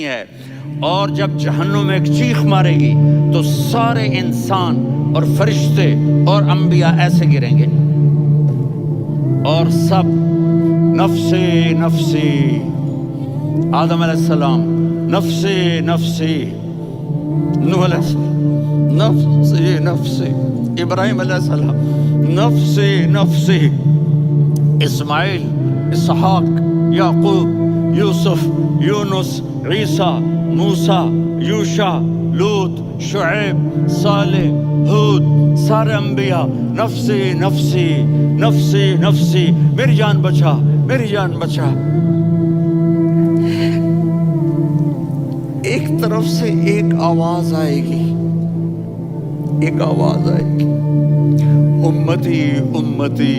ہے، اور جب جہنم میں ایک چیخ مارے گی تو سارے انسان اور فرشتے اور انبیاء ایسے گریں گے اور سب نفسی نفسی، آدم علیہ السلام نفسی نفسی، نوح علیہ السلام نفسی نفسی، ابراہیم علیہ السلام نفسی نفسی، اسماعیل، اسحاق، یعقوب، یوسف، یونس، عیسیٰ، موسیٰ، یوشع، لوط، شعیب، صالح، ہود، سارے انبیاء نفسی نفسی نفسی نفسی، میری جان بچا میری جان بچا۔ ایک طرف سے ایک آواز آئے گی، ایک آواز آئے گی، امتی امتی۔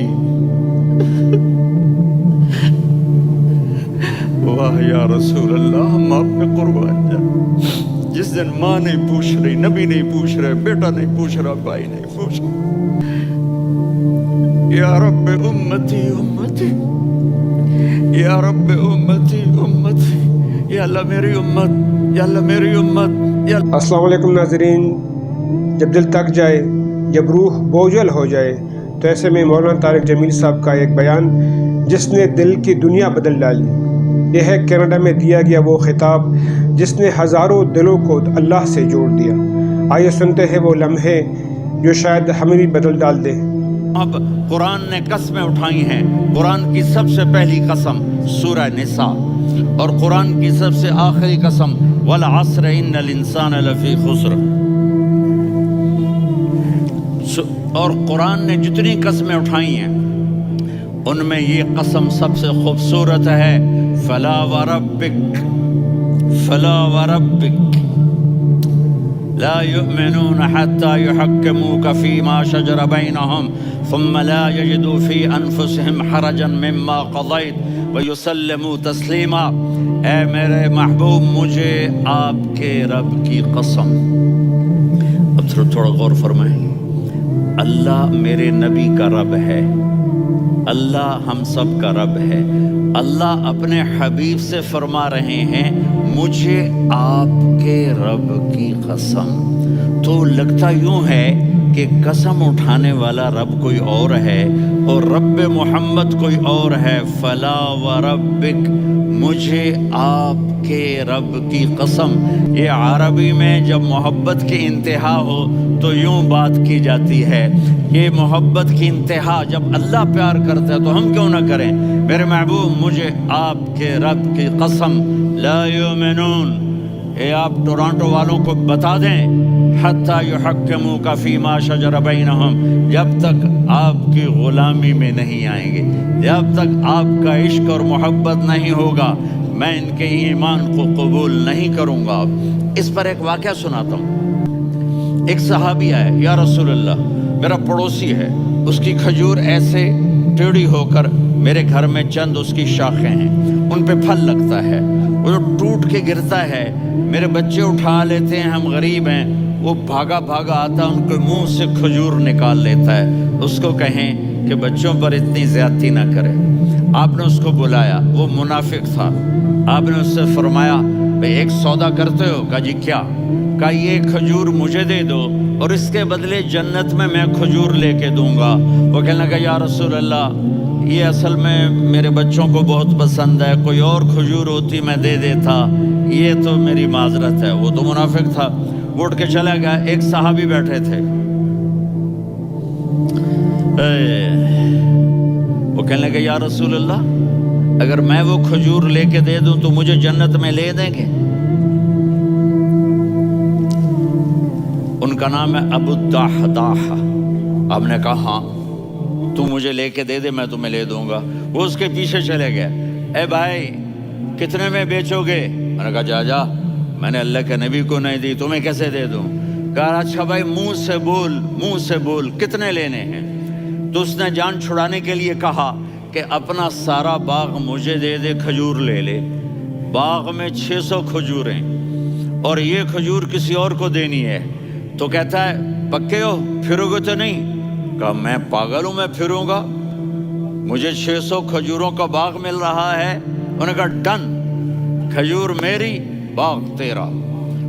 واہ یا رسول اللہ، ہم آپ پہ قربان جائیں۔ جس دن ماں نہیں پوچھ رہی، نبی نہیں پوچھ رہے، بیٹا نہیں پوچھ رہا، بھائی نہیں پوچھ رہا، یا رب امتی امتی، یا رب امتی امتی، یا اللہ میری امت، یا اللہ میری امت، یا اللہ۔ السلام علیکم ناظرین، جب دل تک جائے، جب روح بوجھل ہو جائے، تو ایسے میں مولانا طارق جمیل صاحب کا ایک بیان جس نے دل کی دنیا بدل ڈالی۔ یہ ہے کینیڈا میں دیا گیا وہ خطاب جس نے ہزاروں دلوں کو اللہ سے جوڑ دیا۔ آئیے سنتے ہیں وہ لمحے جو شاید ہمیں بھی بدل ڈال دے۔ اب قرآن نے قسمیں اٹھائی ہیں۔ قرآن کی سب سے پہلی قسم سورہ نساء، اور قرآن کی سب سے آخری قسم والعصر ان الانسان لفی خسر۔ اور قرآن نے جتنی قسمیں اٹھائی ہیں ان میں یہ قسم سب سے خوبصورت ہے، فلا وربک فلا وربک لا يؤمنون حتى يحكموك فيما شجر بينهم ثم لا يجدوا في أنفسهم حرجا مما قضيت ويسلموا تسلیما۔ اے میرے محبوب، مجھے آپ کے رب کی قسم۔ اب تھوڑا غور فرمائیں، اللہ میرے نبی کا رب ہے، اللہ ہم سب کا رب ہے۔ اللہ اپنے حبیب سے فرما رہے ہیں مجھے آپ کے رب کی قسم۔ تو لگتا یوں ہے کہ قسم اٹھانے والا رب کوئی اور ہے اور رب محمد کوئی اور ہے۔ فلا وربک، مجھے آپ کے رب کی قسم۔ یہ عربی میں جب محبت کی انتہا ہو تو یوں بات کی جاتی ہے۔ یہ محبت کی انتہا جب اللہ پیار کرتا ہے تو ہم کیوں نہ کریں؟ میرے محبوب، مجھے آپ کے رب کی قسم، لا یؤمنون، اے آپ ٹورانٹو والوں کو بتا دیں، حتی یحکموک فیما شجر بینہم، جب تک آپ کی غلامی میں نہیں آئیں گے، جب تک آپ کا عشق اور محبت نہیں ہوگا، میں ان کے ایمان کو قبول نہیں کروں گا۔ اس پر ایک واقعہ سناتا ہوں۔ ایک صحابی آئے، یا رسول اللہ، میرا پڑوسی ہے، اس کی کھجور ایسے ٹیڑھی ہو کر میرے گھر میں چند اس کی شاخیں ہیں، ان پہ پھل لگتا ہے، وہ جو ٹوٹ کے گرتا ہے، میرے بچے اٹھا لیتے ہیں، ہم غریب ہیں، وہ بھاگا بھاگا آتا ان کے منہ سے کھجور نکال لیتا ہے۔ اس کو کہیں کہ بچوں پر اتنی زیادتی نہ کرے۔ آپ نے اس کو بلایا، وہ منافق تھا۔ آپ نے اس سے فرمایا بھئی ایک سودا کرتے ہو؟ کہا جی کیا؟ کہا یہ کھجور مجھے دے دو اور اس کے بدلے جنت میں کھجور لے کے دوں گا۔ وہ کہنے لگا یا رسول اللہ، یہ اصل میں میرے بچوں کو بہت پسند ہے، کوئی اور کھجور ہوتی میں دے دیتا، یہ تو میری معذرت ہے۔ وہ تو منافق تھا، اٹھ کے چلا گیا۔ ایک صحابی بیٹھے تھے، وہ کہنے لگے یا رسول اللہ، اگر میں وہ کھجور لے کے دے دوں تو مجھے جنت میں لے دیں گے؟ ان کا نام ہے ابو الدحداح۔ آپ نے کہا ہاں، تو مجھے لے کے دے دے، میں تمہیں لے دوں گا۔ وہ اس کے پیچھے چلے گئے، اے بھائی کتنے میں بیچو گے؟ میں نے کہا جا جا، میں نے اللہ کے نبی کو نہیں دی، تمہیں کیسے دے دوں؟ کہا اچھا بھائی منہ سے بول، منہ سے بول، کتنے لینے ہیں؟ تو اس نے جان چھڑانے کے لیے کہا کہ اپنا سارا باغ مجھے دے دے، کھجور لے لے۔ باغ میں 600 کھجوریں اور یہ کھجور کسی اور کو دینی ہے۔ تو کہتا ہے پکے ہو، پھرو گے تو نہیں؟ کہا میں پاگل ہوں، میں پھروں گا؟ مجھے 600 کھجوروں کا باغ مل رہا ہے۔ انہوں نے کہا ڈن، کھجور میری، باغ تیرا۔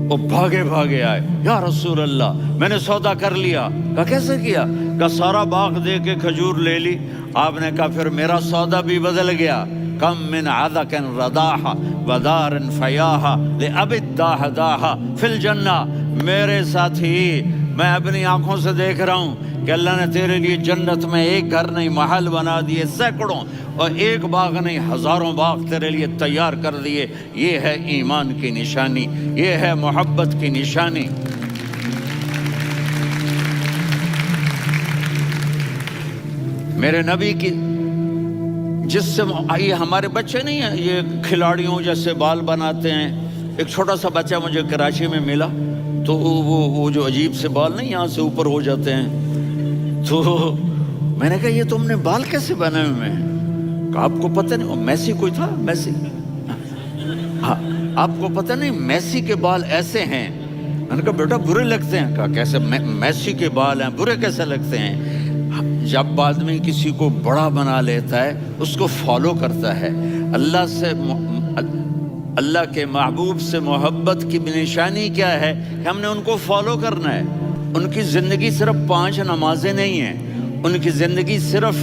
وہ بھاگے بھاگے آئے، یا رسول اللہ میں نے سودا کر لیا۔ کہا کیسے کیا؟ کہا سارا باغ دے کے کھجور لے لی۔ آپ نے کہا پھر میرا سودا بھی بدل گیا۔ کم من عدق رداح ودار فیاح لأب الداح داح فی الجنہ۔ میرے ساتھی میں اپنی آنکھوں سے دیکھ رہا ہوں کہ اللہ نے تیرے لیے جنت میں ایک گھر نہیں محل بنا دیے سینکڑوں، اور ایک باغ نہیں ہزاروں باغ تیرے لیے تیار کر دیے۔ یہ ہے ایمان کی نشانی، یہ ہے محبت کی نشانی۔ میرے نبی کی جس سے یہ ہمارے بچے نہیں ہیں یہ کھلاڑیوں جیسے بال بناتے ہیں۔ ایک چھوٹا سا بچہ مجھے کراچی میں ملا، تو وہ جو عجیب سے بال نہیں یہاں سے اوپر ہو جاتے ہیں، تو میں نے کہا یہ تم نے بال کیسے بنائے ہوئے ہیں؟ کہا آپ کو پتہ نہیں؟ میسی کوئی تھا، میسی، ہاں آپ کو پتہ نہیں میسی کے بال ایسے ہیں؟ میں نے کہا بیٹا برے لگتے ہیں۔ کہا کیسے؟ میسی کے بال ہیں برے کیسے لگتے ہیں؟ جب آدمی کسی کو بڑا بنا لیتا ہے اس کو فالو کرتا ہے۔ اللہ کے محبوب سے محبت کی نشانی کیا ہے کہ ہم نے ان کو فالو کرنا ہے۔ ان کی زندگی صرف 5 نمازیں نہیں ہیں، ان کی زندگی صرف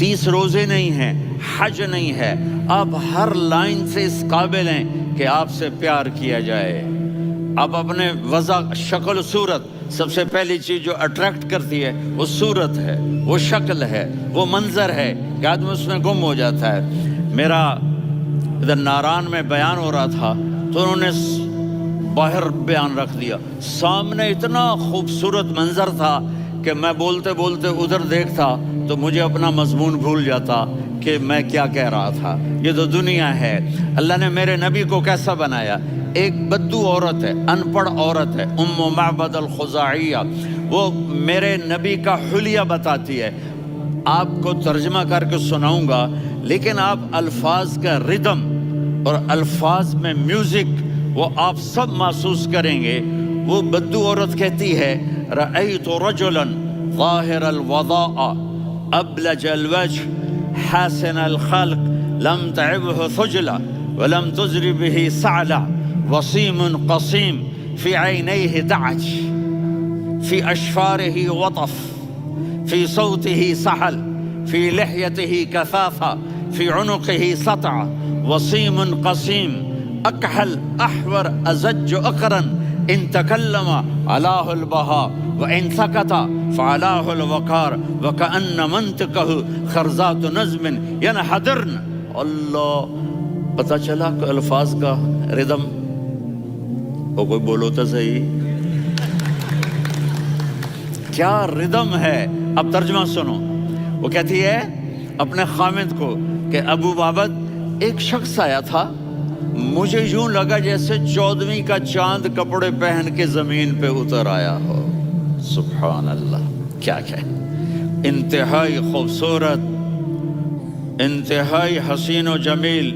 30 روزے نہیں ہیں، حج نہیں ہے۔ آپ ہر لائن سے اس قابل ہیں کہ آپ سے پیار کیا جائے۔ آپ اپنے وضع، شکل و صورت، سب سے پہلی چیز جو اٹریکٹ کرتی ہے وہ صورت ہے، وہ شکل ہے، وہ منظر ہے کہ آدمی اس میں گم ہو جاتا ہے۔ میرا ادھر ناران میں بیان ہو رہا تھا تو انہوں نے باہر بیان رکھ دیا، سامنے اتنا خوبصورت منظر تھا کہ میں بولتے بولتے ادھر دیکھتا تو مجھے اپنا مضمون بھول جاتا کہ میں کیا کہہ رہا تھا۔ یہ تو دنیا ہے۔ اللہ نے میرے نبی کو کیسا بنایا؟ ایک بدو عورت ہے، ان پڑھ عورت ہے، ام معبد الخزاعیہ، وہ میرے نبی کا حلیہ بتاتی ہے۔ آپ کو ترجمہ کر کے سناؤں گا، لیکن آپ الفاظ کا ردم اور الفاظ میں میوزک وہ آپ سب محسوس کریں گے۔ وہ بدو عورت کہتی ہے رأیت رجلا ظاہر الوضاء ابلج الوجه حاسن الخلق لم تعبه ثجلة ولم تزر به سعلة وسيم قصيم في عينيه دعج في أشفاره وطف في صوته سحل في لحيته كثافة في عنقه سطع وسيم قصيم أكحل أحور أزج أقرا إن تكلم علاه البهاء وإن سكت فعلاه الوقار وكأن منطقه خرزات نظم ينحدرن۔ اللہ، پتہ چلا کہ الفاظ کا ردم، وہ کوئی بولو تو صحیح، کیا ردم ہے۔ اب ترجمہ سنو۔ وہ کہتی ہے اپنے خامد کو کہ ابو بابد ایک شخص آیا تھا، مجھے یوں لگا جیسے 14ویں کا چاند کپڑے پہن کے زمین پہ اتر آیا ہو۔ سبحان اللہ، کیا کہ انتہائی خوبصورت، انتہائی حسین و جمیل۔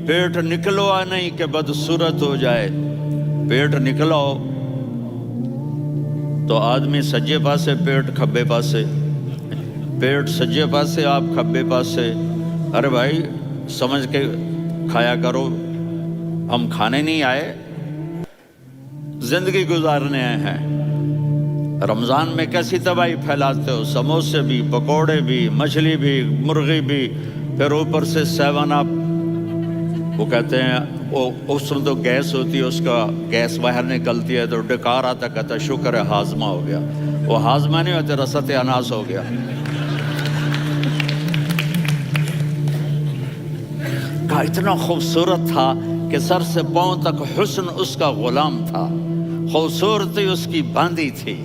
پیٹ نکلوا نہیں کہ بدصورت ہو جائے، پیٹ نکلاؤ تو آدمی سجے پاسے پیٹ کھبے پاسے، پیٹ سجے پاسے آپ کھبے پاسے۔ ارے بھائی سمجھ کے کھایا کرو، ہم کھانے نہیں آئے، زندگی گزارنے آئے ہیں۔ رمضان میں کیسی تباہی پھیلاتے ہو، سموسے بھی، پکوڑے بھی، مچھلی بھی، مرغی بھی، پھر اوپر سے 7 اپ۔ وہ کہتے ہیں اس میں تو گیس ہوتی ہے، اس کا گیس باہر نکلتی ہے تو ڈکار آتا، کہتا شکر ہے ہاضمہ ہو گیا۔ وہ ہاضمہ نہیں ہوتے، رسط اناس ہو گیا۔ کہا اتنا خوبصورت تھا کہ سر سے پاؤں تک حسن اس کا غلام تھا، خوبصورتی اس کی باندھی تھی،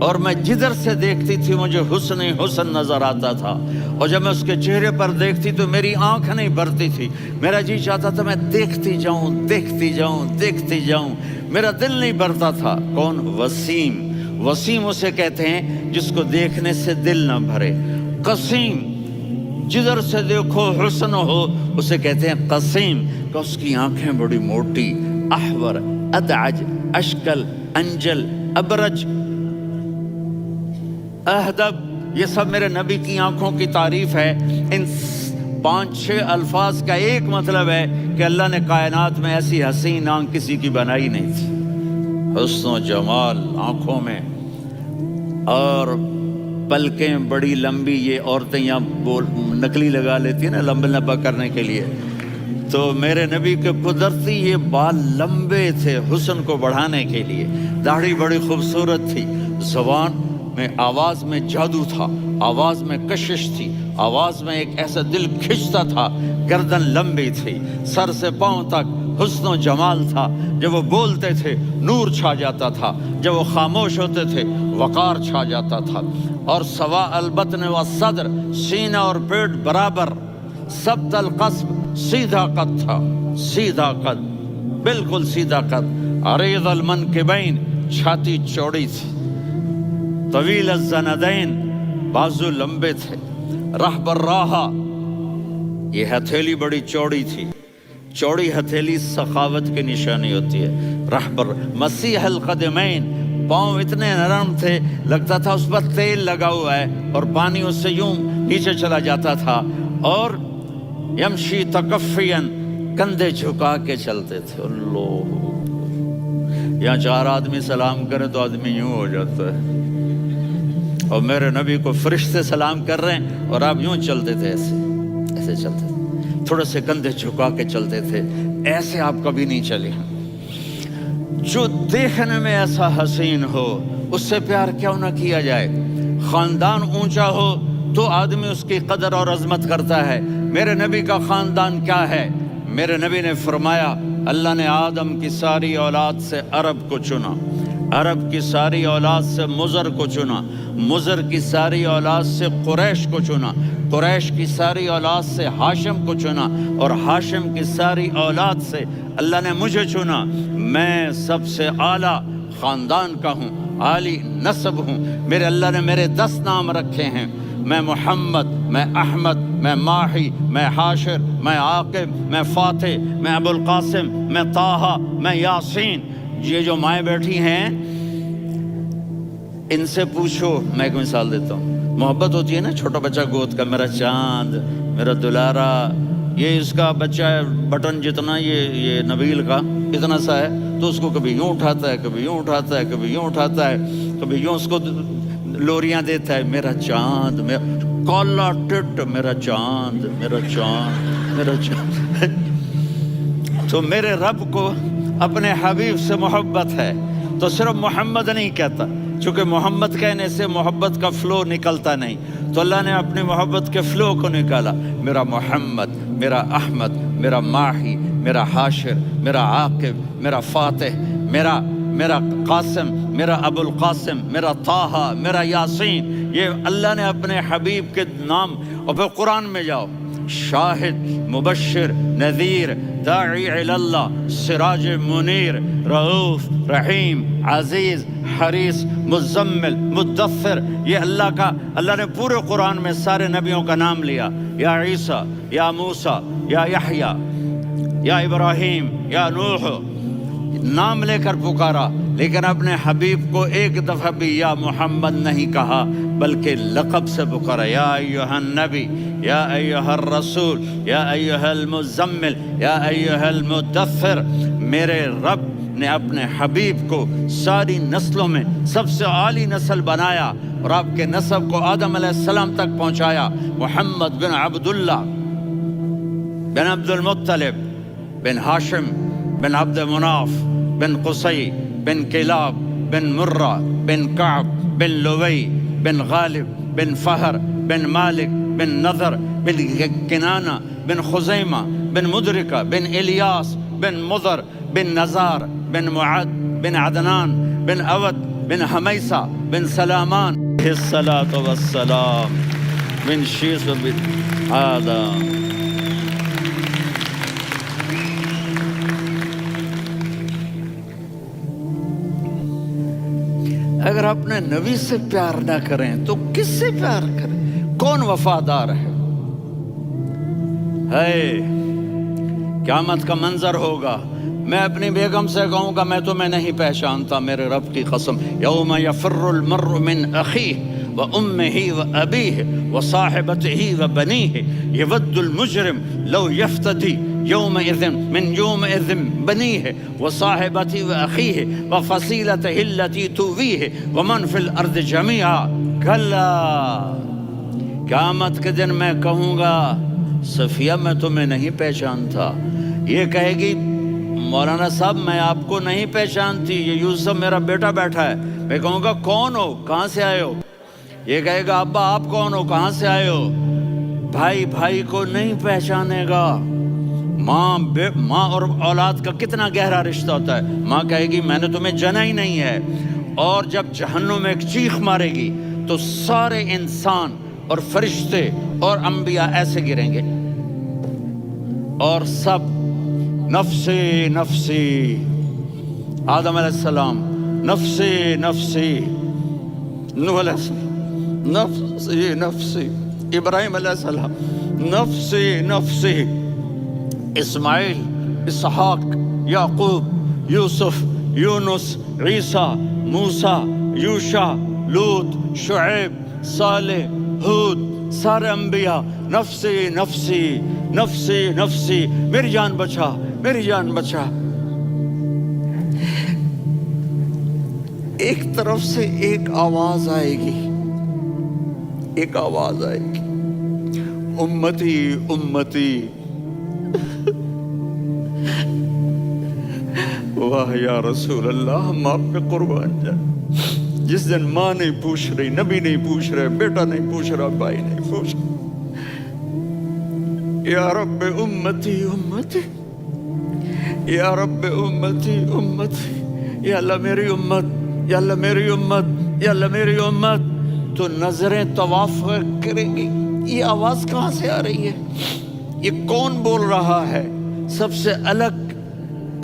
اور میں جدھر سے دیکھتی تھی مجھے حسن ہی حسن نظر آتا تھا، اور جب میں اس کے چہرے پر دیکھتی تو میری آنکھ نہیں بھرتی تھی، میرا جی چاہتا تھا میں دیکھتی جاؤں دیکھتی جاؤں دیکھتی جاؤں، میرا دل نہیں بھرتا تھا۔ کون؟ وسیم۔ وسیم اسے کہتے ہیں جس کو دیکھنے سے دل نہ بھرے۔ قسیم، جدھر سے دیکھو حسن ہو، اسے کہتے ہیں قسیم، کہ اس کی آنکھیں بڑی موٹی، احور، ادعج، اشکل، انجل، ابرج، اہدب، یہ سب میرے نبی کی آنکھوں کی تعریف ہے۔ ان 5-6 الفاظ کا ایک مطلب ہے کہ اللہ نے کائنات میں ایسی حسین آنکھ کسی کی بنائی نہیں تھی، حسن و جمال آنکھوں میں، اور پلکیں بڑی لمبی، یہ عورتیں یہاں نکلی لگا لیتی ہیں نا لمبا کرنے کے لیے، تو میرے نبی کے قدرتی یہ بال لمبے تھے حسن کو بڑھانے کے لیے، داڑھی بڑی خوبصورت تھی، زبان میں آواز میں جادو تھا، آواز میں کشش تھی، آواز میں ایک ایسا دل کھنچتا تھا، گردن لمبی تھی، سر سے پاؤں تک حسن و جمال تھا، جب وہ بولتے تھے نور چھا جاتا تھا، جب وہ خاموش ہوتے تھے وقار چھا جاتا تھا، اور سوا البطن و صدر، سینہ اور پیٹ برابر، سبت القصب، سیدھا قد تھا، سیدھا قد، بالکل سیدھا قد، عریض المنکبین، چھاتی چوڑی تھی، طویل الزندین، بازو لمبے تھے، رحب الراحہ، یہ ہتھیلی بڑی چوڑی تھی، چوڑی ہتھیلی سخاوت کی نشانی ہوتی ہے، رحب مسیح القدمین، پاؤں اتنے نرم تھے لگتا تھا اس پر تیل لگا ہوا ہے، اور پانی اس سے یوں نیچے چلا جاتا تھا، اور یمشی تکفین، کندھے جھکا کے چلتے تھے، اللہ، یہاں 4 آدمی سلام کریں تو آدمی یوں ہو جاتا ہے، اور میرے نبی کو فرشتے سلام کر رہے ہیں اور آپ یوں چلتے تھے، ایسے چلتے تھے، تھوڑے سے کندھے جھکا کے چلتے تھے، ایسے آپ کبھی نہیں چلے۔ جو دیکھنے میں ایسا حسین ہو اس سے پیار کیوں نہ کیا جائے؟ خاندان اونچا ہو تو آدمی اس کی قدر اور عظمت کرتا ہے۔ میرے نبی کا خاندان کیا ہے؟ میرے نبی نے فرمایا اللہ نے آدم کی ساری اولاد سے عرب کو چنا، عرب کی ساری اولاد سے مضر کو چنا، مضر کی ساری اولاد سے قریش کو چنا، قریش کی ساری اولاد سے ہاشم کو چنا، اور ہاشم کی ساری اولاد سے اللہ نے مجھے چنا۔ میں سب سے اعلیٰ خاندان کا ہوں، عالی نسب ہوں، میرے اللہ نے میرے 10 نام رکھے ہیں، میں محمد، میں احمد، میں ماہی، میں حاشر، میں عاقب، میں فاتح، میں ابو القاسم، میں طٰہٰ، میں یاسین۔ یہ جو مائیں بیٹھی ہیں ان سے پوچھو، میں ایک مثال دیتا ہوں، محبت ہوتی ہے نا چھوٹا بچہ گود کا، میرا چاند، میرا دلارا، یہ اس کا بچہ ہے بٹن جتنا، یہ نبیل کا اتنا سا ہے، تو اس کو کبھی یوں اٹھاتا ہے، کبھی یوں اٹھاتا ہے، کبھی یوں اٹھاتا ہے، کبھی یوں اس کو لوریاں دیتا ہے، میرا چاند، کالا ٹٹ، میرا چاند، میرا چاند، میرا چاند۔ تو میرے رب کو اپنے حبیب سے محبت ہے تو صرف محمد نہیں کہتا، چونکہ محمد کہنے سے محبت کا فلو نکلتا نہیں، تو اللہ نے اپنی محبت کے فلو کو نکالا، میرا محمد، میرا احمد، میرا ماہی، میرا حاشر، میرا عاقب، میرا فاتح، میرا قاسم، میرا ابو القاسم، میرا طٰہٰ، میرا یاسین۔ یہ اللہ نے اپنے حبیب کے نام، اور پھر قرآن میں جاؤ، شاہد، مبشر، نذیر، داعی الی اللہ، سراج منیر، رؤوف، رحیم، عزیز، حریص، مزمل، مدثر، یہ اللہ نے پورے قرآن میں سارے نبیوں کا نام لیا، یا عیسیٰ، یا موسیٰ، یا یحییٰ، یا ابراہیم، یا نوح، نام لے کر پکارا، لیکن اپنے حبیب کو ایک دفعہ بھی یا محمد نہیں کہا، بلکہ لقب سے پکارا، یا ایھا النبی، یا ایھا الرسول، یا ایھا المزمل، یا ایھا المدثر۔ میرے رب نے اپنے حبیب کو ساری نسلوں میں سب سے عالی نسل بنایا، اور آپ کے نسب کو آدم علیہ السلام تک پہنچایا، محمد بن عبداللہ بن عبد المطلب بن ہاشم بن عبد مناف بن قصی بن کلاب بن مرہ بن کعب بن لوی بن غالب بن فہر بن مالک بن نضر بن کنانہ بن خزیمہ بن مدرکہ بن الیاس بن مضر بن نزار بن معد بن عدنان بن اود بن حمیسہ بن سلامان الصلاة والسلام بن شیس بن آدم۔ اگر اپنے نبی سے پیار نہ کریں تو کس سے پیار کریں؟ کون وفادار ہے؟ قیامت کا منظر ہوگا، میں اپنی بیگم سے کہوں گا میں تمہیں نہیں پہچانتا، میرے رب کی قسم، یوم یفر المرء من اخیہ وأمه وأبيه وصاحبته وبنيه يود المجرم لو يفتدي يومئذ بنيه وصاحبته وأخيه وفصيلته التي تؤويه ومن في الأرض جميعا كلا قیامت کے دن میں کہوں گا صفیہ میں تمہیں نہیں پہچانتا. یہ کہے گی مولانا صاحب میں آپ کو نہیں پہچانتی, یہ یوسف میرا بیٹا بیٹھا ہے. میں کہوں گا کون ہو, کہاں سے آئے ہو؟ یہ کہے گا ابا آپ کون ہو, کہاں سے آئے ہو؟ بھائی بھائی کو نہیں پہچانے گا. ماں اور اولاد کا کتنا گہرا رشتہ ہوتا ہے. ماں کہے گی میں نے تمہیں جنا ہی نہیں ہے. اور جب جہنم میں ایک چیخ مارے گی تو سارے انسان اور فرشتے اور انبیاء ایسے گریں گے اور سب نفسی نفسی. آدم علیہ السلام نفسی نفسی, نوح علیہ السلام نفسی نفسی, ابراہیم علیہ السلام نفسی نفسی, اسماعیل, اسحاق, یعقوب, یوسف, یونس, عیسیٰ, موسیٰ, یوشع, لوط, شعیب, صالح, ہود, سارے انبیاء نفسی نفسی نفسی نفسی, میری جان بچا میری جان بچا. ایک طرف سے ایک آواز آئے گی, ایک آواز آئے گی, امتی امتی. واہ یا رسول اللہ, ہم آپ پہ قربان جائیں. جس دن ماں نہیں پوچھ رہی, نبی نہیں پوچھ رہے, بیٹا نہیں پوچھ رہا, بھائی نہیں پوچھ رہا, یا رب امتی امتی, یا رب امتی امتی, یا اللہ میری امت, یا اللہ میری امت, یا اللہ میری امت. تو نظریں طواف کریں گی, یہ آواز کہاں سے آ رہی ہے, یہ کون بول رہا ہے, سب سے الگ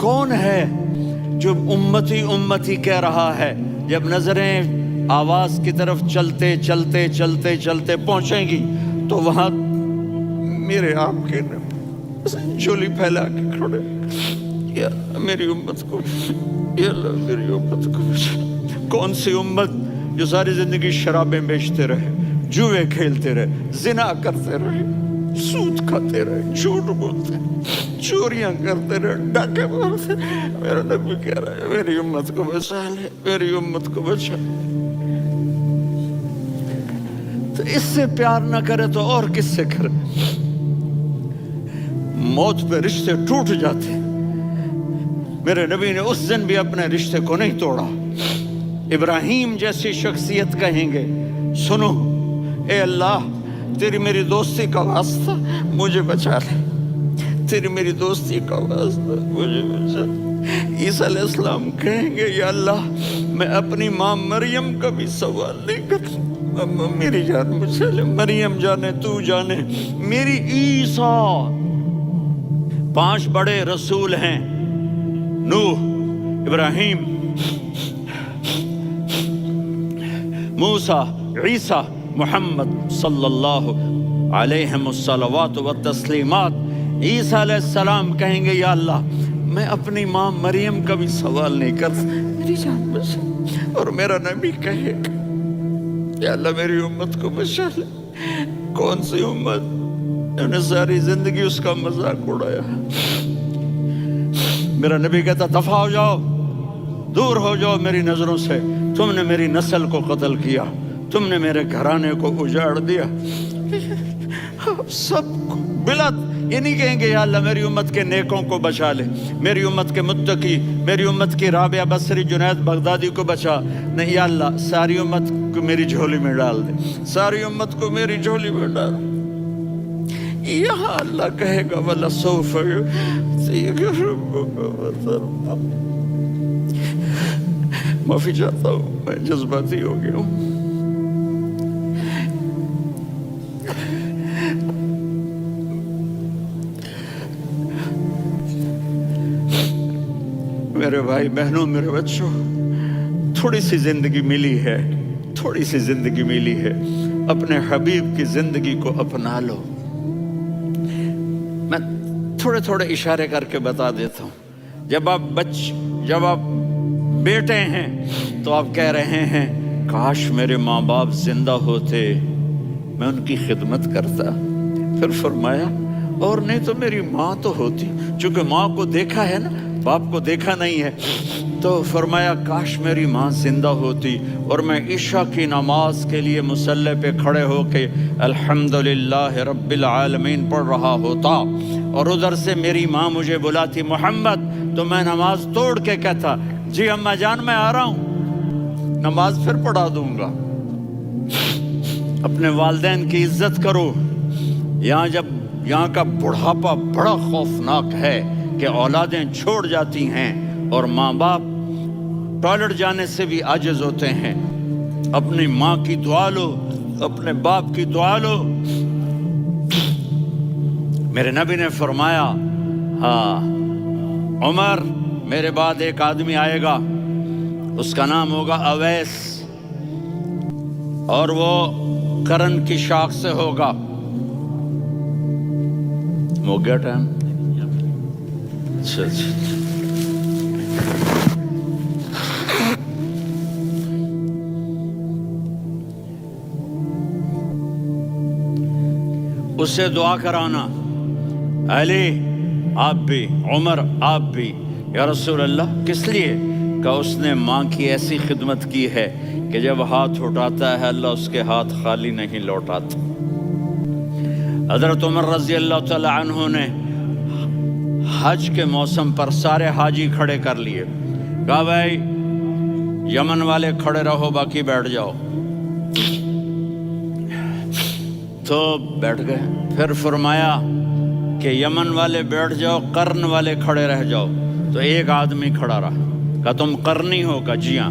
کون ہے جو امتی امتی کہہ رہا ہے. جب نظریں آواز کی طرف چلتے چلتے چلتے چلتے پہنچیں گی تو وہاں میرے آپ کے جھولی پھیلا کے کھڑے, یا میری امت کو, یا اللہ میری امت کو. کون سی امت جو ساری زندگی شرابیں بیچتے رہے, جوئے کھیلتے رہے, زنا کرتے رہے, سود کھاتے رہے, جھوٹ بولتے, چوریاں کرتے رہے, ڈاکے مارتے. میرا نبی کہہ رہا ہے میری امت کو بچا لے, میری امت کو بچا. تو اس سے پیار نہ کرے تو اور کس سے کرے. موت پہ رشتے ٹوٹ جاتے, میرے نبی نے اس دن بھی اپنے رشتے کو نہیں توڑا. ابراہیم جیسی شخصیت کہیں گے سنو اے اللہ تیری میری دوستی کا واسطہ مجھے بچا لے, تیری میری دوستی کا واسطہ مجھے بچا. عیسیٰ علیہ السلام کہیں گے یا اللہ میں اپنی ماں مریم کا بھی سوال نہیں کرتا, میری جان بچا لے. مریم جانے تو جانے, میری عیسیٰ. 5 بڑے رسول ہیں, نوح, ابراہیم, موسیٰ, عیسیٰ, محمد صلی اللہ علیہ الصلوات والتسلیمات. عیسیٰ علیہ السلام کہیں گے یا اللہ میں اپنی ماں مریم کا بھی سوال نہیں کرتا, میری جان بچا. اور میرا نبی کہے گا یا اللہ میری امت کو بچا لے. کون سی امت انہوں نے ساری زندگی اس کا مذاق اڑایا. میرا نبی کہتا دفع ہو جاؤ, دور ہو جاؤ میری نظروں سے, تم نے میری نسل کو قتل کیا, تم نے میرے گھرانے کو اجاڑ دیا. سب کو بلت یہ نہیں کہیں گے یا اللہ میری امت کے نیکوں کو بچا لے, میری امت کے متقی, میری امت کی رابعہ بصری, جنید بغدادی کو بچا. نہیں یا اللہ ساری امت کو میری جھولی میں ڈال دے, ساری امت کو میری جھولی میں ڈال. یہاں اللہ کہے گا وَلَسَوْفَ يُعْطِيكَ رَبُّكَ فَتَرْضَىٰ. معافی چاہتا ہوں, میں جذباتی ہو گیا ہوں. میرے بھائی بہنوں, میرے بچوں, تھوڑی سی زندگی ملی ہے, تھوڑی سی زندگی ملی ہے, اپنے حبیب کی زندگی کو اپنا لو. میں تھوڑے تھوڑے اشارے کر کے بتا دیتا ہوں. جب آپ بیٹے ہیں تو آپ کہہ رہے ہیں کاش میرے ماں باپ زندہ ہوتے، میں ان کی خدمت کرتا۔ پھر فرمایا اور نہیں تو میری ماں تو ہوتی، چونکہ ماں کو دیکھا ہے نا، باپ کو دیکھا نہیں ہے، تو فرمایا کاش میری ماں زندہ ہوتی اور میں عشاء کی نماز کے لیے مصلی پہ کھڑے ہو کے الحمدللہ رب العالمین پڑھ رہا ہوتا، اور ادھر سے میری ماں مجھے بلاتی محمد، تو میں نماز توڑ کے کہتا جی اماں جان میں آ رہا ہوں، نماز پھر پڑھا دوں گا۔ اپنے والدین کی عزت کرو۔ یہاں کا بڑھاپا بڑا خوفناک ہے کہ اولادیں چھوڑ جاتی ہیں اور ماں باپ ٹوائلٹ جانے سے بھی عاجز ہوتے ہیں۔ اپنی ماں کی دعا لو، اپنے باپ کی دعا لو۔ میرے نبی نے فرمایا ہاں عمر، میرے بعد ایک آدمی آئے گا، اس کا نام ہوگا اویس، اور وہ کرن کی شاخ سے ہوگا۔ ہو گیا ٹائم؟ اچھا اس سے دعا کرانا، علی آپ بھی، عمر آپ بھی۔ یا رسول اللہ کس لیے؟ کہ اس نے ماں کی ایسی خدمت کی ہے کہ جب ہاتھ اٹھاتا ہے اللہ اس کے ہاتھ خالی نہیں لوٹاتا۔ حضرت عمر رضی اللہ تعالی عنہ نے حج کے موسم پر سارے حاجی کھڑے کر لیے، کہا بھائی یمن والے کھڑے رہو، باقی بیٹھ جاؤ۔ تو بیٹھ گئے۔ پھر فرمایا کہ یمن والے بیٹھ جاؤ، قرن والے کھڑے رہ جاؤ۔ تو ایک آدمی کھڑا رہا، کہا تم قرنی ہو؟ کہا جی ہاں۔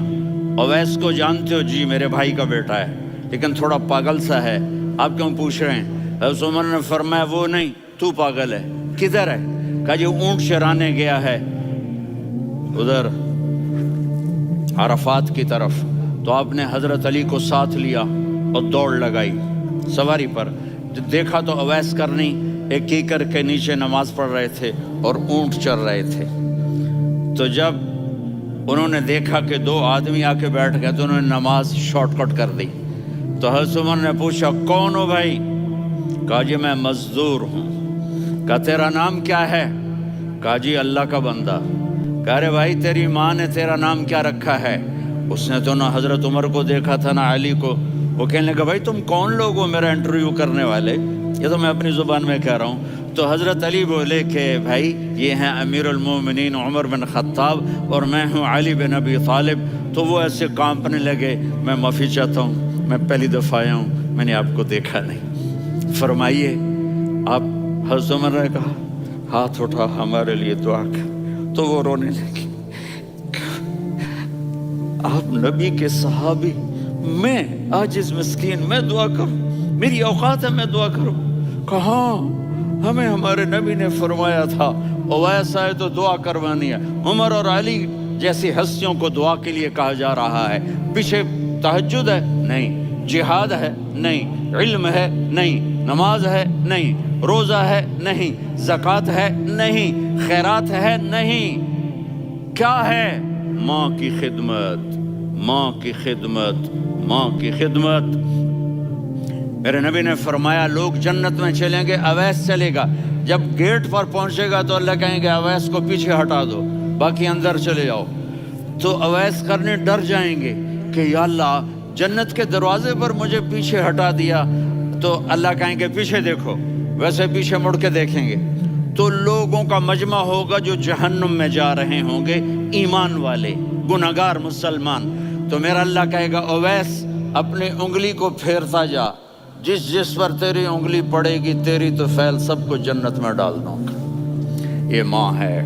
اویس کو جانتے ہو؟ جی میرے بھائی کا بیٹا ہے، لیکن تھوڑا پاگل سا ہے، آپ کیوں پوچھ رہے ہیں؟ حضرت عمر نے فرمایا وہ نہیں، تو پاگل ہے۔ کدھر ہے؟ کہا جی اونٹ چرانے گیا ہے ادھر عرفات کی طرف۔ تو آپ نے حضرت علی کو ساتھ لیا اور دوڑ لگائی سواری پر۔ دیکھا تو اویس کرنی ایک کیکر کے نیچے نماز پڑھ رہے تھے اور اونٹ چر رہے تھے۔ تو جب انہوں نے دیکھا کہ دو آدمی آ کے بیٹھ گئے تو انہوں نے نماز شارٹ کٹ کر دی۔ تو حضرت عمر نے پوچھا کون ہو بھائی؟ کہا جی میں مزدور ہوں۔ کہا تیرا نام کیا ہے؟ کہا جی اللہ کا بندہ۔ کہا رے بھائی تیری ماں نے تیرا نام کیا رکھا ہے؟ اس نے تو نہ حضرت عمر کو دیکھا تھا نہ علی کو۔ وہ کہنے لگا بھائی تم کون لوگ ہو میرا انٹرویو کرنے والے؟ یہ تو میں اپنی زبان میں کہہ رہا ہوں۔ تو حضرت علی بولے کہ بھائی یہ ہیں امیر المومنین عمر بن خطاب اور میں ہوں علی بن ابی طالب۔ تو وہ ایسے کانپنے لگے، میں معافی چاہتا ہوں، میں پہلی دفعہ آیا ہوں، میں نے آپ کو دیکھا نہیں۔ فرمائیے آپ، حضرت عمر نے کہا ہاتھ اٹھا ہمارے لیے دعا کر۔ تو وہ رونے لگی۔ آپ نبی کے صحابی، میں عاجز مسکین، میں دعا کروں؟ میری اوقات ہے میں دعا کروں؟ کہاں، ہمیں ہمارے نبی نے فرمایا تھا اویس آئے تو دعا کروانی ہے۔ عمر اور علی جیسی ہستیوں کو دعا کے لیے کہا جا رہا ہے۔ پیچھے تہجد ہے؟ نہیں۔ جہاد ہے؟ نہیں۔ علم ہے؟ نہیں۔ نماز ہے؟ نہیں۔ روزہ ہے؟ نہیں۔ زکوٰۃ ہے؟ نہیں۔ خیرات ہے؟ نہیں۔ کیا ہے؟ ماں کی خدمت، ماں کی خدمت، ماں کی خدمت۔ میرے نبی نے فرمایا لوگ جنت میں چلیں گے، اویس چلے گا۔ جب گیٹ پر پہنچے گا تو اللہ کہیں گے اویس کو پیچھے ہٹا دو، باقی اندر چلے جاؤ۔ تو اویس کرنے ڈر جائیں گے کہ یا اللہ جنت کے دروازے پر مجھے پیچھے ہٹا دیا۔ تو اللہ کہیں گے پیچھے دیکھو، ویسے پیچھے مڑ کے دیکھیں گے تو لوگوں کا مجمع ہوگا جو جہنم میں جا رہے ہوں گے، ایمان والے، گنہگار مسلمان۔ تو میرا اللہ کہے گا اویس اپنی انگلی کو پھیرتا جا، جس پر تیری انگلی پڑے گی تیری تو فیل سب کو جنت میں ڈال دوں گا۔ یہ ماں ہے،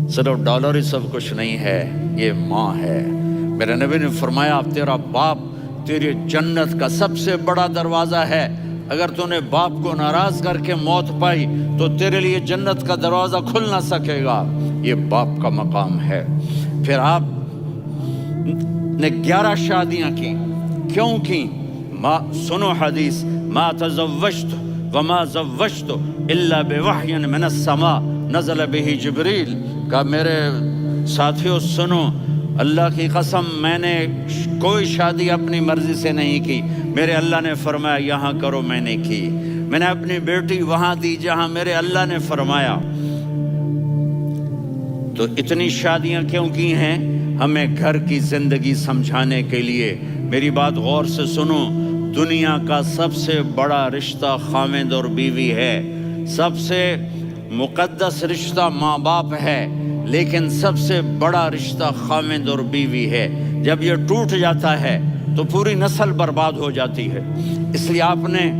صرف ڈالر ہی سب کچھ نہیں ہے، یہ ماں ہے۔ میرے نبی نے فرمایا تیرا باپ تیری جنت کا سب سے بڑا دروازہ ہے۔ اگر تو نے باپ کو ناراض کر کے موت پائی تو تیرے لیے جنت کا دروازہ کھل نہ سکے گا۔ یہ باپ کا مقام ہے۔ پھر آپ نے 11 شادیاں کی، کیوں کی؟ سنو حدیث، ما تزوجت وما زوجت الا بوحی من السماء نزل به جبریل۔ کہ میرے ساتھیوں سنو، اللہ کی قسم میں نے کوئی شادی اپنی مرضی سے نہیں کی، میرے اللہ نے فرمایا یہاں کرو، میں نے کی۔ میں نے اپنی بیٹی وہاں دی جہاں میرے اللہ نے فرمایا۔ تو اتنی شادیاں کیوں کی ہیں؟ ہمیں گھر کی زندگی سمجھانے کے لیے۔ میری بات غور سے سنو، دنیا کا سب سے بڑا رشتہ خاوند اور بیوی ہے، سب سے مقدس رشتہ ماں باپ ہے، لیکن سب سے بڑا رشتہ خاوند اور بیوی ہے۔ جب یہ ٹوٹ جاتا ہے تو پوری نسل برباد ہو جاتی ہے۔ اس لیے آپ نے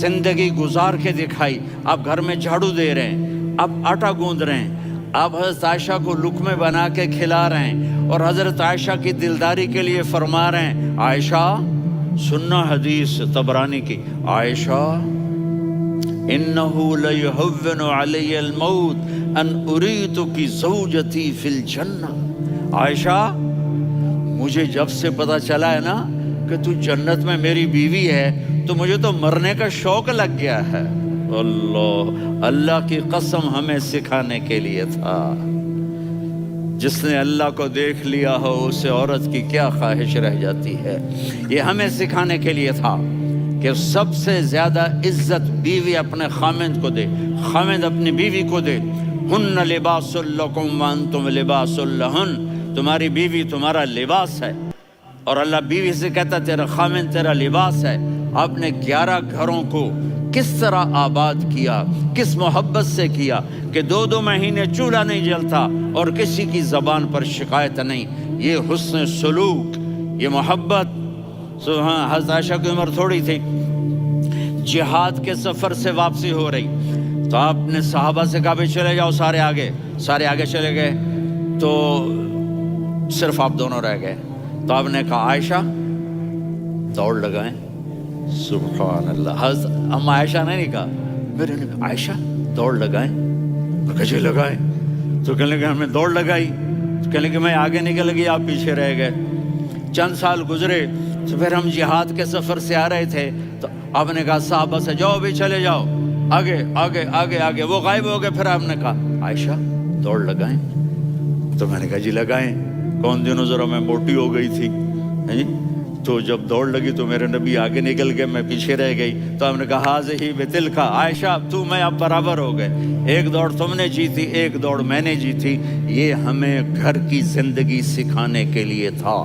زندگی گزار کے دکھائی۔ آپ گھر میں جھاڑو دے رہے ہیں، آپ آٹا گوندھ رہے ہیں، آپ حضرت عائشہ کو لقمے بنا کے کھلا رہے ہیں، اور حضرت عائشہ کی دلداری کے لیے فرما رہے ہیں عائشہ، سننا حدیث طبرانی کی، عائشہ انہو لیہون علی الموت ان اریدک زوجتی فی الجنہ۔ عائشہ مجھے جب سے پتا چلا ہے نا کہ تو جنت میں میری بیوی ہے تو مجھے تو مرنے کا شوق لگ گیا ہے۔ اللہ کی قسم ہمیں سکھانے کے لیے تھا۔ جس نے اللہ کو دیکھ لیا ہو اسے عورت کی کیا خواہش رہ جاتی ہے۔ یہ ہمیں سکھانے کے لیے تھا کہ سب سے زیادہ عزت بیوی اپنے خاوند کو دے، خاوند اپنی بیوی کو دے۔ ہن لباس لکم وانتم لباس لہن، تمہاری بیوی تمہارا لباس ہے، اور اللہ بیوی سے کہتا تیرا خاوند تیرا لباس ہے۔ آپ نے 11 گھروں کو کس طرح آباد کیا، کس محبت سے کیا کہ 2 مہینے چولہا نہیں جلتا اور کسی کی زبان پر شکایت نہیں۔ یہ حسن سلوک، یہ محبت۔ حضرت عائشہ کی عمر تھوڑی تھی، جہاد کے سفر سے واپسی ہو رہی، تو آپ نے صحابہ سے کہا بھی چلے جاؤ، سارے آگے چلے گئے، تو صرف آپ دونوں رہ گئے۔ تو آپ نے کہا عائشہ دوڑ لگائیں۔ سبحان اللہ، حضرت اما عائشہ نے نہیں کہا، میرے نے کہا عائشہ دوڑ لگائیں، کجے لگائیں؟ تو کہنے لگے ہم نے دوڑ لگائی، تو کہنے لگے میں آگے نکل گئی، آپ پیچھے رہ گئے۔ چند سال گزرے تو پھر ہم جہاد کے سفر سے آ رہے تھے، تو آپ نے کہا صحابہ سے جاؤ بھی چلے جاؤ، آگے آگے آگے آگے، وہ غائب ہو گئے۔ پھر آپ نے کہا عائشہ دوڑ لگائیں، تو میں نے کہا جی لگائیں۔ کون دنوں ذرا میں موٹی ہو گئی تھی، تو جب دوڑ لگی تو میرے نبی آگے نکل گئے، میں پیچھے رہ گئی۔ تو ہم نے کہا ہاذہ بتلک، عائشہ تو میں اب برابر ہو گئے، ایک دوڑ تم نے جیتی، ایک دوڑ میں نے جیتی۔ یہ ہمیں گھر کی زندگی سکھانے کے لیے تھا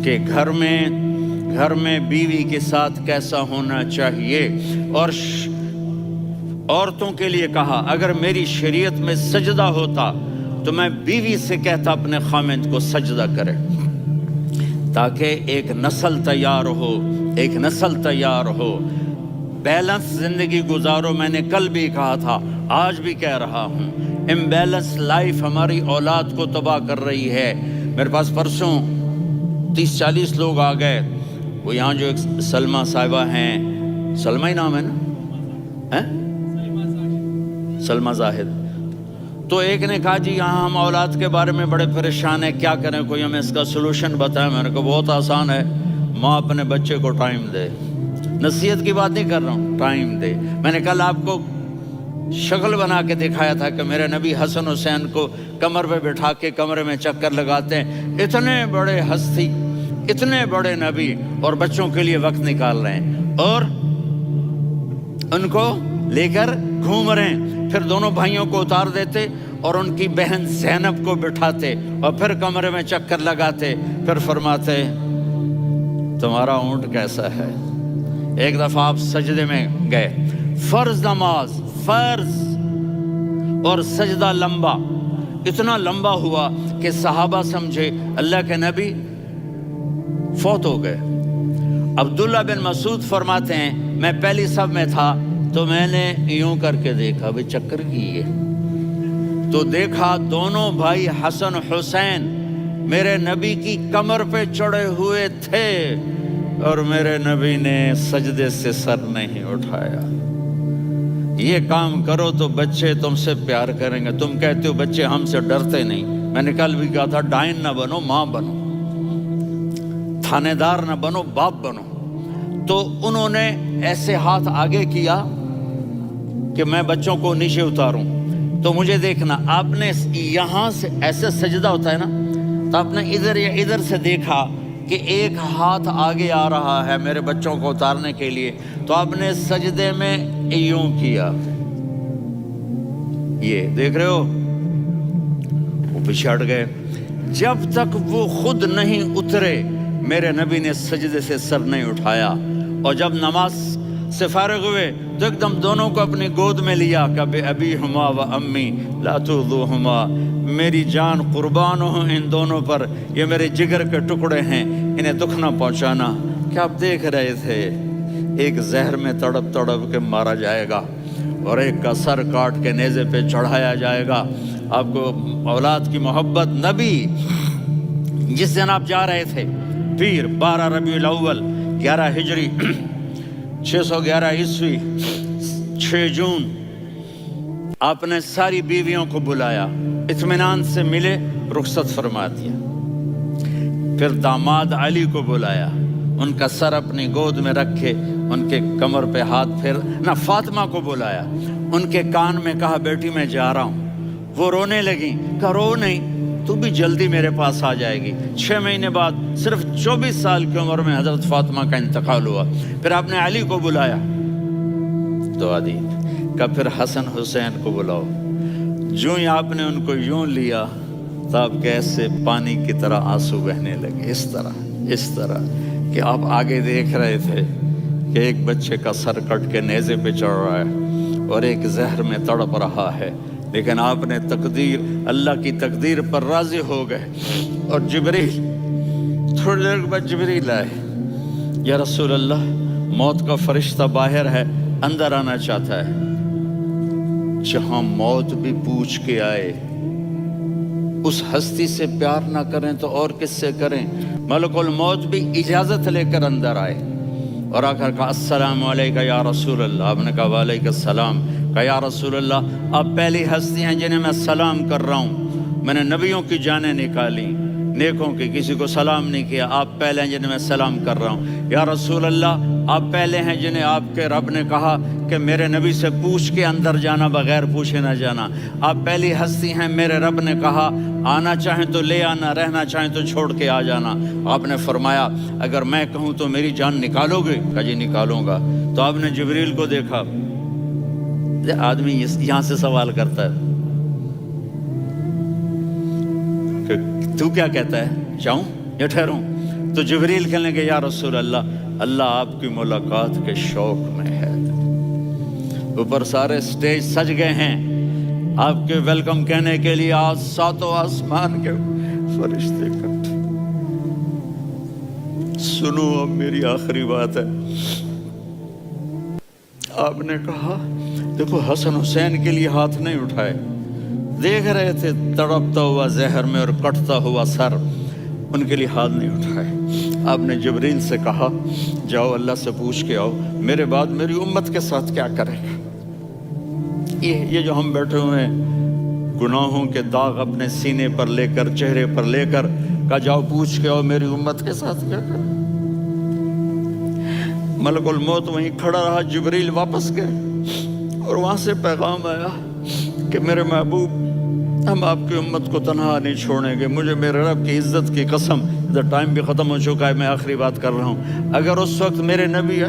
کہ گھر میں بیوی کے ساتھ کیسا ہونا چاہیے۔ اور عورتوں کے لیے کہا اگر میری شریعت میں سجدہ ہوتا تو میں بیوی سے کہتا اپنے خاوند کو سجدہ کرے، تاکہ ایک نسل تیار ہو، بیلنس زندگی گزارو۔ میں نے کل بھی کہا تھا، آج بھی کہہ رہا ہوں، امبیلنس لائف ہماری اولاد کو تباہ کر رہی ہے۔ میرے پاس پرسوں 30-40 لوگ آ گئے، وہ یہاں جو ایک سلمہ صاحبہ ہیں، سلمہ ہی نام ہے نا، سلمہ زاہد، تو ایک نے کہا جی یہاں ہم اولاد کے بارے میں بڑے پریشان ہیں، کیا کریں، کوئی ہمیں اس کا سلوشن بتائیں۔ میں نے کہا بہت آسان ہے، ماں اپنے بچے کو ٹائم دے، نصیحت کی بات نہیں کر رہا ہوں، ٹائم دے۔ میں نے کل آپ کو شکل بنا کے دکھایا تھا کہ میرے نبی حسن حسین کو کمر پہ بٹھا کے کمرے میں چکر لگاتے ہیں۔ اتنے بڑے ہستی، اتنے بڑے نبی، اور بچوں کے لیے وقت نکال رہے ہیں اور ان کو لے کر گھوم رہے ہیں۔ پھر دونوں بھائیوں کو اتار دیتے اور ان کی بہن زینب کو بٹھاتے اور پھر کمرے میں چکر لگاتے، پھر فرماتے تمہارا اونٹ کیسا ہے۔ ایک دفعہ آپ سجدے میں گئے، فرض نماز، فرض، اور سجدہ لمبا، اتنا لمبا ہوا کہ صحابہ سمجھے اللہ کے نبی فوت ہو گئے۔ عبداللہ بن مسعود فرماتے ہیں میں پہلی صف میں تھا تو میں نے یوں کر کے دیکھا، بھی چکر کیے، تو دیکھا دونوں بھائی حسن حسین میرے نبی کی کمر پہ چڑھے ہوئے تھے اور میرے نبی نے سجدے سے سر نہیں اٹھایا۔ یہ کام کرو تو بچے تم سے پیار کریں گے۔ تم کہتے ہو بچے ہم سے ڈرتے نہیں، میں نے کل بھی کہا تھا ڈائن نہ بنو، ماں بنو، تھانے دار نہ بنو، باپ بنو۔ تو انہوں نے ایسے ہاتھ آگے کیا کہ میں بچوں کو نیچے اتاروں، تو مجھے دیکھنا، آپ نے یہاں سے ایسے سجدہ ہوتا ہے نا، تو آپ نے ادھر یا ادھر سے دیکھا کہ ایک ہاتھ آگے آ رہا ہے میرے بچوں کو اتارنے کے لیے، تو آپ نے سجدے میں یوں کیا، یہ دیکھ رہے ہو، وہ پیچھے ہٹ گئے۔ جب تک وہ خود نہیں اترے میرے نبی نے سجدے سے سر نہیں اٹھایا، اور جب نماز سے فارغ ہوئے تو ایک دم دونوں کو اپنی گود میں لیا کہ بے ابی ہما و امی لا تؤذوہما، میری جان قربان ہو ان دونوں پر، یہ میرے جگر کے ٹکڑے ہیں، انہیں دکھ نہ پہنچانا۔ کیا آپ دیکھ رہے تھے؟ ایک زہر میں تڑپ تڑپ کے مارا جائے گا اور ایک کا سر کاٹ کے نیزے پہ چڑھایا جائے گا۔ آپ کو اولاد کی محبت، نبی جس دن آپ جا رہے تھے پیر 12 ربیع الاول 11 ہجری 611 عیسوی 6 جون، آپ نے ساری بیویوں کو بلایا، اطمینان سے ملے، رخصت فرما دیا۔ پھر داماد علی کو بلایا، ان کا سر اپنی گود میں رکھے، ان کے کمر پہ ہاتھ پھیر نہ۔ فاطمہ کو بلایا، ان کے کان میں کہا بیٹی میں جا رہا ہوں۔ وہ رونے لگیں، کہا رو نہیں، تو بھی جلدی میرے پاس آ جائے گی۔ 6 مہینے بعد صرف 24 سال کی عمر میں حضرت فاطمہ کا انتقال ہوا۔ پھر آپ نے علی کو بلایا، دعا دی، کہا پھر حسن حسین کو بلاؤ۔ جو ہی آپ نے ان کو یوں لیا تو آپ کیسے پانی کی طرح آنسو بہنے لگے، اس طرح کہ آپ آگے دیکھ رہے تھے کہ ایک بچے کا سر کٹ کے نیزے پہ چڑھ رہا ہے اور ایک زہر میں تڑپ رہا ہے، لیکن آپ نے تقدیر، اللہ کی تقدیر پر راضی ہو گئے۔ اور جبریل، تھوڑی دیر کے بعد جبریل آئے، یا رسول اللہ موت کا فرشتہ باہر ہے، اندر آنا چاہتا ہے۔ جہاں موت بھی پوچھ کے آئے، اس ہستی سے پیار نہ کریں تو اور کس سے کریں؟ ملک الموت بھی اجازت لے کر اندر آئے اور آ کر کہا السلام علیکہ یا رسول اللہ۔ آپ نے کہا وعلیکم السلام۔ کہا یا رسول اللہ آپ پہلی ہستی ہیں جنہیں میں سلام کر رہا ہوں، میں نے نبیوں کی جانیں نکالی، نیکوں کی، کسی کو سلام نہیں کیا، آپ پہلے ہیں جنہیں میں سلام کر رہا ہوں۔ یا رسول اللہ آپ پہلے ہیں جنہیں آپ کے رب نے کہا کہ میرے نبی سے پوچھ کے اندر جانا، بغیر پوچھے نہ جانا۔ آپ پہلی ہستی ہیں، میرے رب نے کہا آنا چاہیں تو لے آنا، رہنا چاہیں تو چھوڑ کے آ جانا۔ آپ نے فرمایا اگر میں کہوں تو میری جان نکالو گے؟ کہا جی نکالوں گا۔ تو آپ نے جبریل کو دیکھا، آدمی یہاں سے سوال کرتا ہے کہ تو کیا کہتا ہے، جاؤں یا ٹھہروں؟ تو جبریل کہنے کہ یا رسول اللہ، اللہ آپ کی ملاقات کے شوق میں ہے۔ اوپر سارے سٹیج سج گئے ہیں آپ کے ویلکم کہنے کے لیے، آج 7 آسمان کے فرشتے اکٹھے۔ سنو اب میری آخری بات ہے۔ آپ نے کہا دیکھو حسن حسین کے لیے ہاتھ نہیں اٹھائے، دیکھ رہے تھے تڑپتا ہوا زہر میں اور کٹتا ہوا سر، ان کے لیے ہاتھ نہیں اٹھائے۔ آپ نے جبریل سے کہا جاؤ اللہ سے پوچھ کے آؤ میرے بعد میری امت کے ساتھ کیا کرے گا۔ یہ جو ہم بیٹھے ہوئے ہیں گناہوں کے داغ اپنے سینے پر لے کر، چہرے پر لے کر، کہا جاؤ پوچھ کے آؤ میری امت کے ساتھ کیا کرے۔ ملک الموت وہیں کھڑا رہا، جبریل واپس گئے اور وہاں سے پیغام آیا کہ میرے محبوب ہم آپ کی امت کو تنہا نہیں چھوڑیں گے، مجھے میرے رب کی عزت کی قسم، ادھر ٹائم بھی ختم ہو چکا ہے، میں آخری بات کر رہا ہوں، اگر اس وقت میرے نبی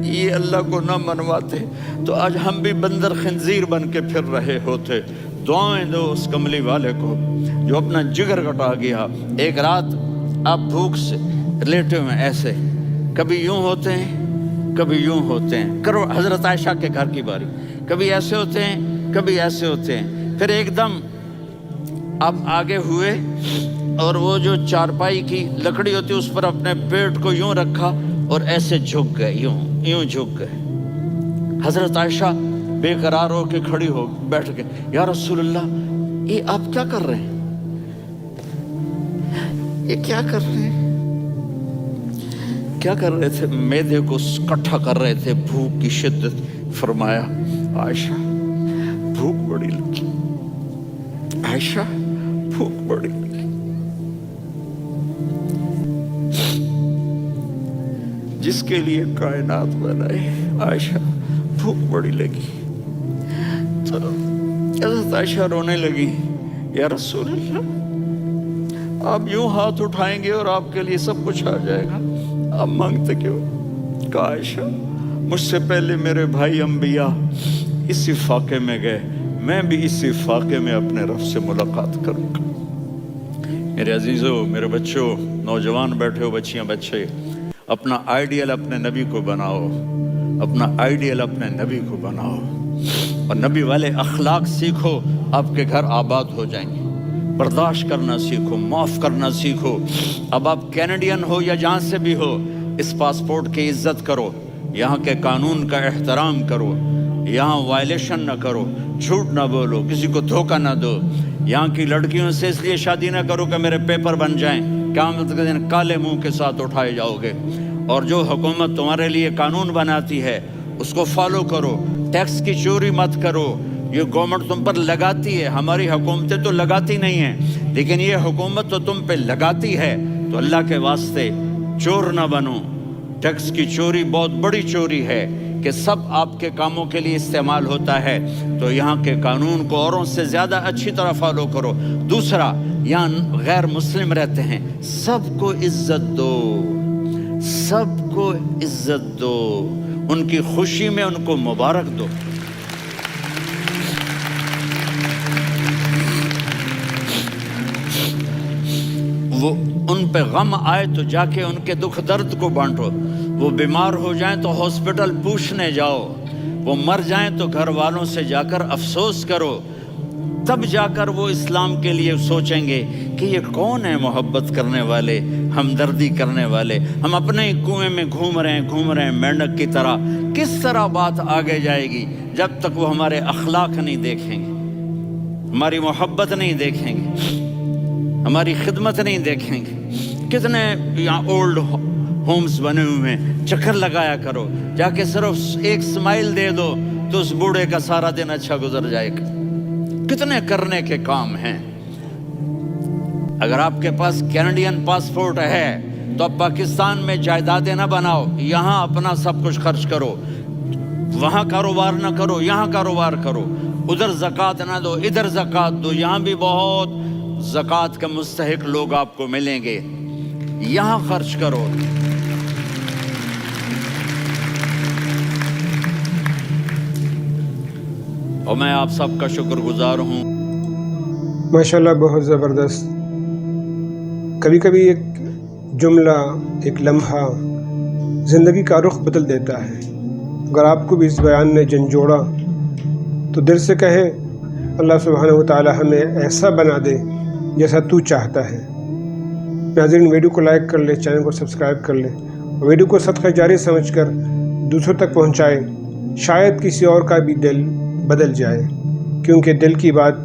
یہ اللہ کو نہ منواتے تو آج ہم بھی بندر خنزیر بن کے پھر رہے ہوتے۔ دعائیں دو اس کملی والے کو جو اپنا جگر کٹا گیا۔ ایک رات آپ بھوک سے لیٹے ہوئے ایسے، کبھی یوں ہوتے ہیں کبھی یوں ہوتے ہیں، کرو حضرت عائشہ کے گھر کی باری، کبھی ایسے ہوتے ہیں کبھی ایسے ہوتے ہیں۔ پھر ایک دم آپ آگے ہوئے اور وہ جو چارپائی کی لکڑی ہوتی اس پر اپنے پیٹ کو یوں رکھا اور ایسے جھک گئے، یوں جھک گئے۔ حضرت عائشہ بے قرار ہو کے کھڑی ہو بیٹھ گئے، یا رسول اللہ یہ آپ کیا کر رہے ہیں، یہ کیا کر رہے ہیں؟ کیا کر رہے تھے؟ معدے کو اکٹھا کر رہے تھے، بھوک کی شدت۔ فرمایا عائشہ بھوک بڑی لگی، عائشہ بھوک بڑی لگی۔ جس کے لیے کائنات بنائے، عائشہ بھوک بڑی لگی۔ تو حضرت عائشہ رونے لگی، یا رسول اللہ آپ یوں ہاتھ اٹھائیں گے اور آپ کے لیے سب کچھ آ جائے گا. آپ مانگتے کیوں؟ کاش مجھ سے پہلے میرے بھائی انبیاء اسی فاقے میں گئے، میں بھی اسی فاقے میں اپنے رب سے ملاقات کروں گا. میرے عزیزوں، میرے بچوں، نوجوان بیٹھے ہو، بچیاں بچے، اپنا آئیڈیل اپنے نبی کو بناؤ، اپنا آئیڈیل اپنے نبی کو بناؤ اور نبی والے اخلاق سیکھو، آپ کے گھر آباد ہو جائیں گے. برداشت کرنا سیکھو، معاف کرنا سیکھو. اب آپ کینیڈین ہو یا جہاں سے بھی ہو، اس پاسپورٹ کی عزت کرو، یہاں کے قانون کا احترام کرو، یہاں وائلیشن نہ کرو، جھوٹ نہ بولو، کسی کو دھوکہ نہ دو. یہاں کی لڑکیوں سے اس لیے شادی نہ کرو کہ میرے پیپر بن جائیں، قیامت کے دن کالے منہ کے ساتھ اٹھائے جاؤ گے. اور جو حکومت تمہارے لیے قانون بناتی ہے اس کو فالو کرو. ٹیکس کی چوری مت کرو، یہ گورنمنٹ تم پر لگاتی ہے. ہماری حکومتیں تو لگاتی نہیں ہیں، لیکن یہ حکومت تو تم پہ لگاتی ہے. تو اللہ کے واسطے چور نہ بنو. ٹیکس کی چوری بہت بڑی چوری ہے کہ سب آپ کے کاموں کے لیے استعمال ہوتا ہے. تو یہاں کے قانون کو اوروں سے زیادہ اچھی طرح فالو کرو. دوسرا، یہاں غیر مسلم رہتے ہیں، سب کو عزت دو، سب کو عزت دو، ان کی خوشی میں ان کو مبارک دو. وہ ان پہ غم آئے تو جا کے ان کے دکھ درد کو بانٹو. وہ بیمار ہو جائیں تو ہاسپٹل پوچھنے جاؤ. وہ مر جائیں تو گھر والوں سے جا کر افسوس کرو. تب جا کر وہ اسلام کے لیے سوچیں گے کہ یہ کون ہے محبت کرنے والے، ہمدردی کرنے والے. ہم اپنے ہی کنویں میں گھوم رہے ہیں مینڈک کی طرح. کس طرح بات آگے جائے گی جب تک وہ ہمارے اخلاق نہیں دیکھیں گے، ہماری محبت نہیں دیکھیں گے، ہماری خدمت نہیں دیکھیں گے. کتنے یہاں اولڈ ہومز بنے ہوئے ہیں، چکر لگایا کرو. جا کے صرف ایک سمائل دے دو تو اس بوڑھے کا سارا دن اچھا گزر جائے گا. کتنے کرنے کے کام ہیں. اگر آپ کے پاس کینیڈین پاسپورٹ ہے تو اب پاکستان میں جائیدادیں نہ بناؤ، یہاں اپنا سب کچھ خرچ کرو. وہاں کاروبار نہ کرو، یہاں کاروبار کرو. ادھر زکوٰۃ نہ دو، ادھر زکوٰۃ دو. یہاں بھی بہت زکوٰۃ کے مستحق لوگ آپ کو ملیں گے. یہاں خرچ کرو. اور میں آپ سب کا شکر گزار ہوں. ماشاءاللہ، بہت زبردست. کبھی کبھی ایک جملہ، ایک لمحہ زندگی کا رخ بدل دیتا ہے. اگر آپ کو بھی اس بیان نے جھنجھوڑا تو دل سے کہیں اللہ سبحانہ و تعالی ہمیں ایسا بنا دے جیسا تو چاہتا ہے. ناظرین، ویڈیو کو لائک کر لیں، چینل کو سبسکرائب کر لیں اور ویڈیو کو صدقہ جاری سمجھ کر دوسروں تک پہنچائیں. شاید کسی اور کا بھی دل بدل جائے، کیونکہ دل کی بات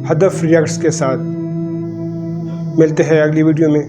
ہدف ریاکٹس کے ساتھ. ملتے ہیں اگلی ویڈیو میں.